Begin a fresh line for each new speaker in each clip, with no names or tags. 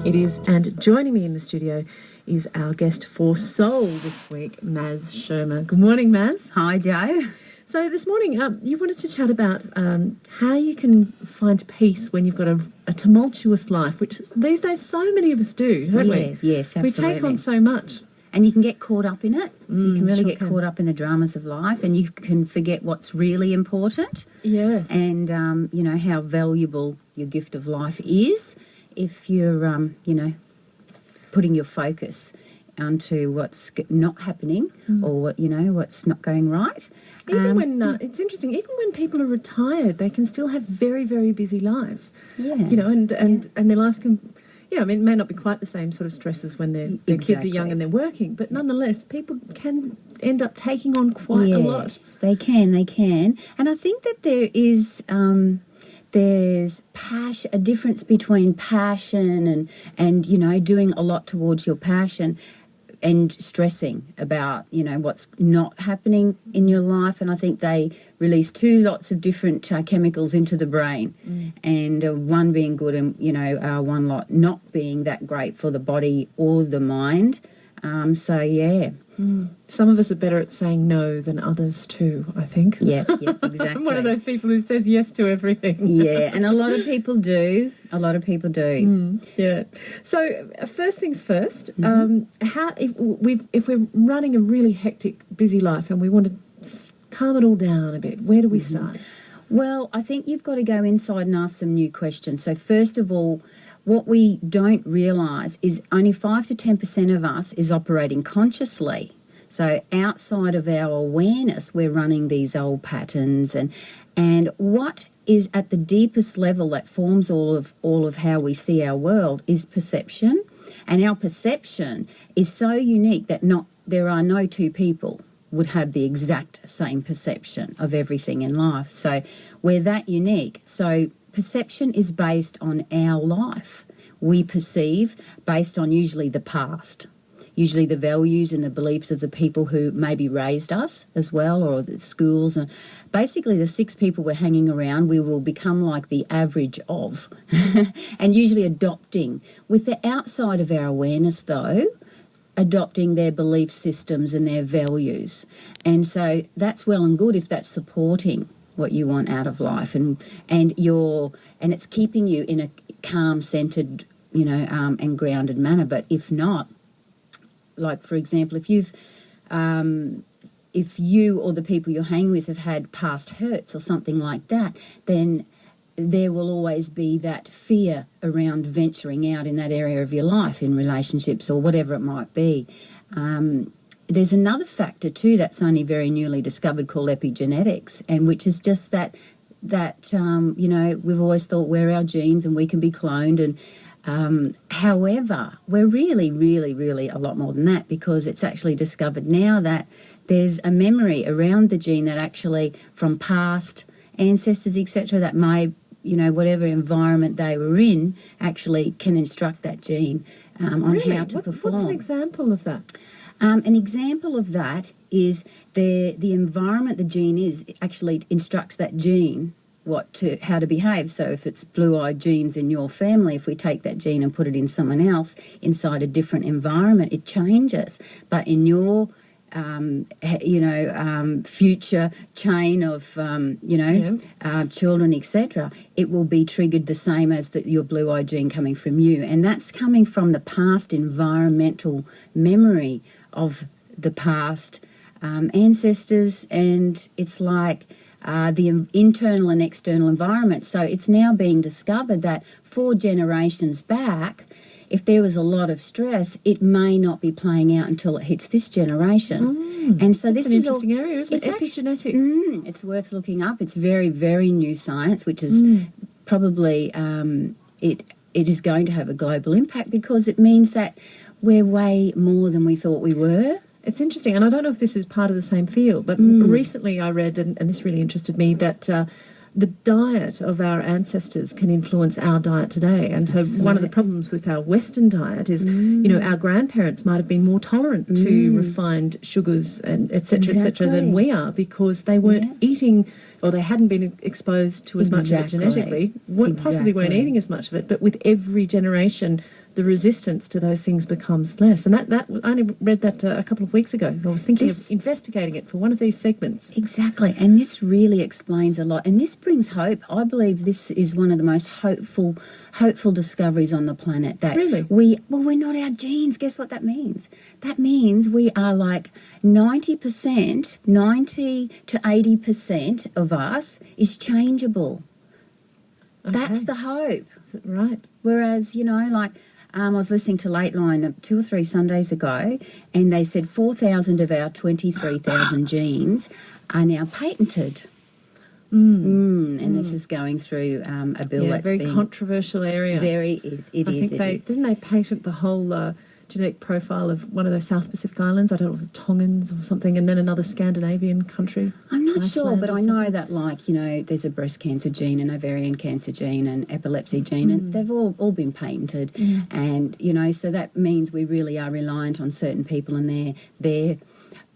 It is, and joining me in the studio is our guest for Soul this week, Maz Schirmer. Good morning, Maz.
Hi, Joe.
So this morning, you wanted to chat about how you can find peace when you've got a tumultuous life, which these days so many of us do, don't we?
Yes, absolutely.
We take on so much.
And you can get caught up in it. You can really get
can.
caught up in the dramas of life, and you can forget what's really important.
Yeah.
And, you know, how valuable your gift of life is if you're, you know, putting your focus onto what's not happening or, what, you know, what's not going right.
Even when, it's interesting, even when people are retired, they can still have very, very busy lives.
Yeah.
You know, and their lives can, you know, I mean, it may not be quite the same sort of stresses when their kids are young and they're working, but nonetheless, people can end up taking on quite a lot.
They can. And I think that there is... there's a difference between passion and you know, doing a lot towards your passion and stressing about, you know, what's not happening in your life. And I think they release two lots of different chemicals into the brain, and one being good and, you know, one lot not being that great for the body or the mind. So, yeah.
Some of us are better at saying no than others too, I think.
Yeah, exactly.
I'm one of those people who says yes to everything.
Yeah, and a lot of people do.
Yeah. So first things first, how if we're running a really hectic, busy life and we want to calm it all down a bit, where do we start?
Well, I think you've got to go inside and ask some new questions. So first of all, what we don't realise is only 5 to 10% of us is operating consciously. So outside of our awareness, we're running these old patterns, and what is at the deepest level that forms all of how we see our world is perception. And our perception is so unique that there are no two people would have the exact same perception of everything in life. So we're that unique. So perception is based on our life. We perceive based on usually the past, usually the values and the beliefs of the people who maybe raised us as well, or the schools. And basically the 6 people we're hanging around, we will become like the average of, and usually adopting, with the outside of our awareness though, adopting their belief systems and their values. And so that's well and good if that's supporting what you want out of life, and it's keeping you in a calm, centered, you know, and grounded manner. But if not, like for example, if you or the people you're hanging with have had past hurts or something like that, then there will always be that fear around venturing out in that area of your life, in relationships or whatever it might be. There's another factor too that's only very newly discovered called epigenetics, and which is just that you know, we've always thought we're our genes and we can be cloned, and however, we're really, really, really a lot more than that, because it's actually discovered now that there's a memory around the gene that actually from past ancestors, etc., that may, you know, whatever environment they were in, actually can instruct that gene on how to perform.
What's an example of that?
An example of that is the environment the gene is actually instructs that gene how to behave. So if it's blue-eyed genes in your family, if we take that gene and put it in someone else inside a different environment, it changes. But in your future chain of children, etc., it will be triggered the same as your blue-eyed gene coming from you, and that's coming from the past environmental memory of the past ancestors, and it's like the internal and external environment. So it's now being discovered that 4 generations back, if there was a lot of stress, it may not be playing out until it hits this generation. And so this
is an
is
interesting area, isn't it? Epigenetics.
It's worth looking up. It's very, very new science, which is probably it is going to have a global impact, because it means that we're way more than we thought we were.
It's interesting, and I don't know if this is part of the same field, but recently I read, and this really interested me, that the diet of our ancestors can influence our diet today. And so one of the problems with our Western diet is, you know, our grandparents might have been more tolerant to refined sugars and et cetera, than we are, because they weren't eating, or they hadn't been exposed to as much of it genetically, possibly weren't eating as much of it. But with every generation, the resistance to those things becomes less. And that I only read that a couple of weeks ago. I was thinking of investigating it for one of these segments.
Exactly, and this really explains a lot, and this brings hope. I believe this is one of the most hopeful discoveries on the planet. That
really,
we're not our genes. Guess what that means? That means we are like 90% to 80% of us is changeable. Okay. That's the hope,
right?
Whereas I was listening to Late Line 2 or 3 Sundays ago, and they said 4,000 of our 23,000 genes are now patented. And this is going through a bill that's
very controversial area.
Didn't
they patent the whole genetic profile of one of those South Pacific islands? I don't know, it was Tongans or something, and then another Scandinavian country.
I'm not sure, but I know that there's a breast cancer gene, an ovarian cancer gene, and epilepsy gene, and they've all been patented. And so that means we really are reliant on certain people and their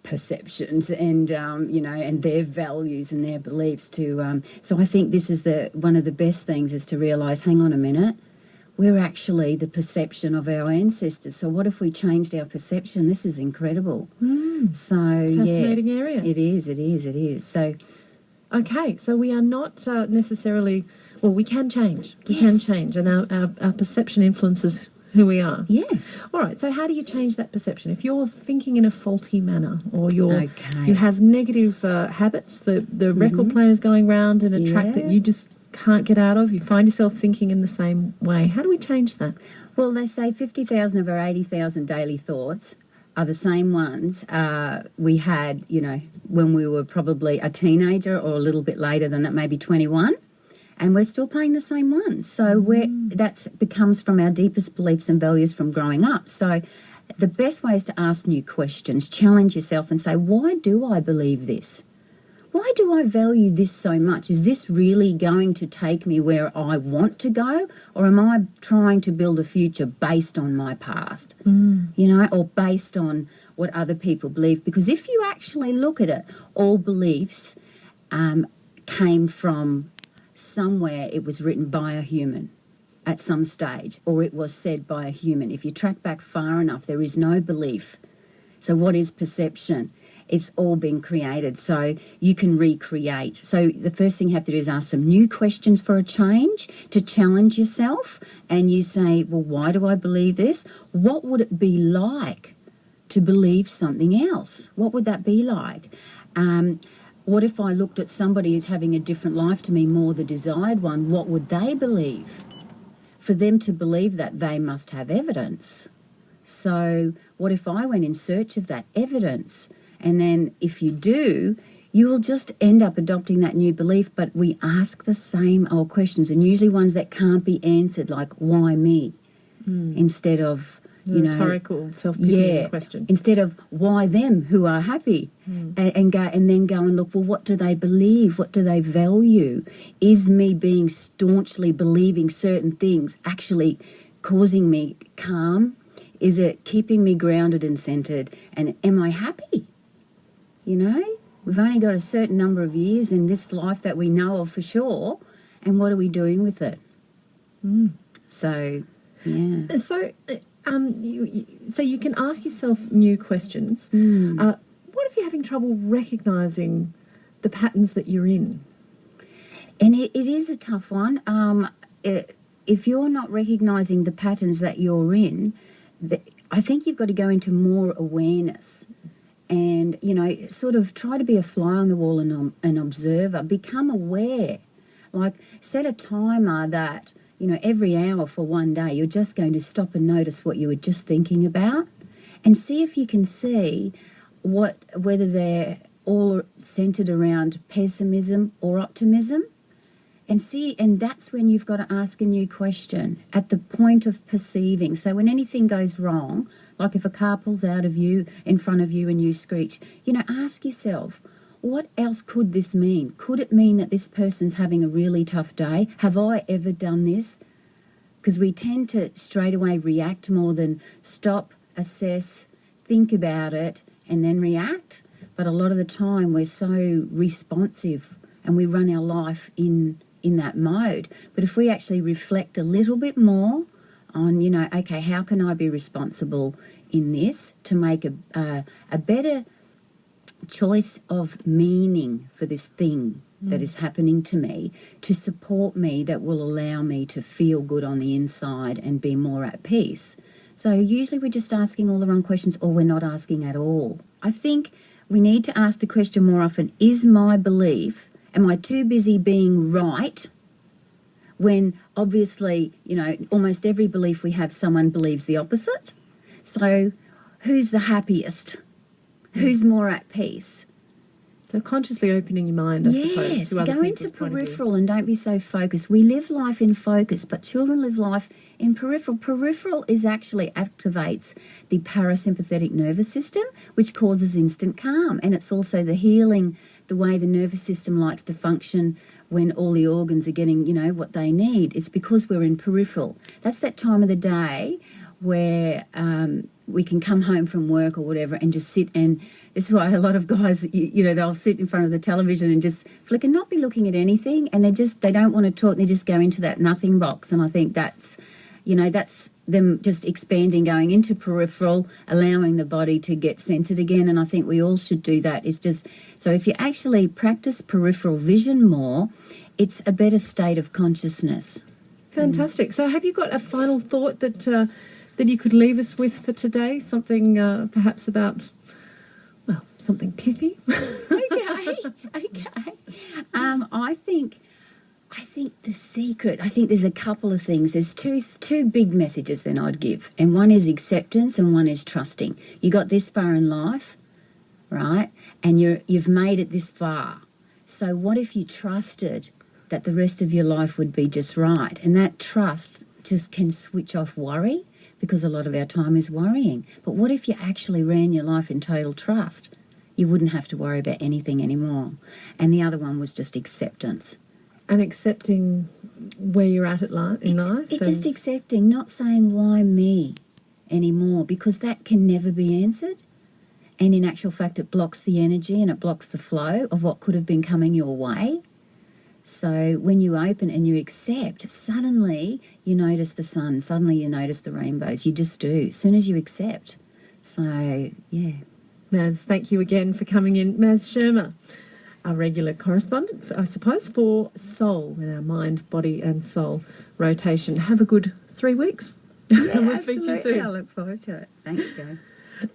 perceptions and and their values and their beliefs to so I think this is one of the best things is to realise, hang on a minute, we're actually the perception of our ancestors. So what if we changed our perception? This is incredible. So
fascinating area.
It is. So
okay, so we are not necessarily, well, we can change. We can change, and our perception influences who we are.
Yeah.
All right, so how do you change that perception? If you're thinking in a faulty manner, or you have negative habits, the record player's going round in a track that you just can't get out of, you find yourself thinking in the same way, how do we change that?
Well, they say 50,000 of our 80,000 daily thoughts are the same ones we had, when we were probably a teenager or a little bit later than that, maybe 21. And we're still playing the same ones. So that becomes from our deepest beliefs and values from growing up. So the best way is to ask new questions, challenge yourself and say, why do I believe this? Why do I value this so much? Is this really going to take me where I want to go? Or am I trying to build a future based on my past? Or based on what other people believe? Because if you actually look at it, all beliefs came from somewhere. It was written by a human at some stage, or it was said by a human. If you track back far enough, there is no belief. So what is perception? It's all been created, so you can recreate. So the first thing you have to do is ask some new questions for a change, to challenge yourself, and you say, well, why do I believe this? What would it be like to believe something else? What would that be like? What if I looked at somebody who's having a different life to me, more the desired one? What would they believe? For them to believe that, they must have evidence. So what if I went in search of that evidence? And then if you do, you will just end up adopting that new belief. But we ask the same old questions, and usually ones that can't be answered, like, why me? Instead of,
rhetorical, self-pitying question.
Instead of why them who are happy, and then go and look, well, what do they believe? What do they value? Is me being staunchly believing certain things actually causing me calm? Is it keeping me grounded and centered? And am I happy? We've only got a certain number of years in this life that we know of for sure, and what are we doing with it? So, yeah.
So, so you can ask yourself new questions. What if you're having trouble recognising the patterns that you're in?
And it is a tough one. If you're not recognising the patterns that you're in, I think you've got to go into more awareness. And, sort of try to be a fly on the wall and an observer. Become aware. Like, set a timer that, every hour for one day, you're just going to stop and notice what you were just thinking about. And see if you can see whether they're all centred around pessimism or optimism. And that's when you've got to ask a new question at the point of perceiving. So when anything goes wrong, like if a car pulls out of you, in front of you, and you screech, ask yourself, what else could this mean? Could it mean that this person's having a really tough day? Have I ever done this? Because we tend to straight away react more than stop, assess, think about it, and then react. But a lot of the time we're so responsive and we run our life in that mode. But if we actually reflect a little bit more on, you know, okay, how can I be responsible in this to make a better choice of meaning for this thing that is happening to me, to support me, that will allow me to feel good on the inside and be more at peace. So usually we're just asking all the wrong questions, or we're not asking at all. I think we need to ask the question more often, is my belief, am I too busy being right, when obviously, you know, almost every belief we have, someone believes the opposite. So who's the happiest? Who's more at peace?
So consciously opening your mind, I suppose, to other
go
people's
into
point of view.
peripheral and don't be so focused. We live life in focus, but children live life in peripheral. Peripheral is actually activates the parasympathetic nervous system, which causes instant calm. And it's also the healing, the way the nervous system likes to function when all the organs are getting, you know, what they need. It's because we're in peripheral. That's that time of the day where we can come home from work or whatever and just sit, and this is why a lot of guys, you know, they'll sit in front of the television and just flick and not be looking at anything, and they don't want to talk, they just go into that nothing box. And I think that's, you know, that's them just expanding, going into peripheral, allowing the body to get centered again. And I think we all should do that. It's just, so if you actually practice peripheral vision more, it's a better state of consciousness.
Fantastic. So have you got a final thought that you could leave us with for today? Something perhaps about, well, something pithy?
Okay. I think the secret, I think there's a couple of things. There's two big messages then I'd give. And one is acceptance and one is trusting. You got this far in life, right? And you've made it this far. So what if you trusted that the rest of your life would be just right? And that trust just can switch off worry, because a lot of our time is worrying. But what if you actually ran your life in total trust? You wouldn't have to worry about anything anymore. And the other one was just acceptance.
And accepting where you're at in life?
It's just accepting, not saying why me anymore, because that can never be answered. And in actual fact, it blocks the energy and it blocks the flow of what could have been coming your way. So when you open and you accept, suddenly you notice the sun, suddenly you notice the rainbows. You just do, as soon as you accept. So, yeah.
Maz, thank you again for coming in. Maz Schirmer, our regular correspondent, I suppose, for Soul, in our mind, body and soul rotation. Have a good 3 weeks.
Yeah,
we'll speak to you soon.
I look forward to it. Thanks, Jo.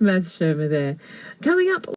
Maz Schirmer there. Coming up...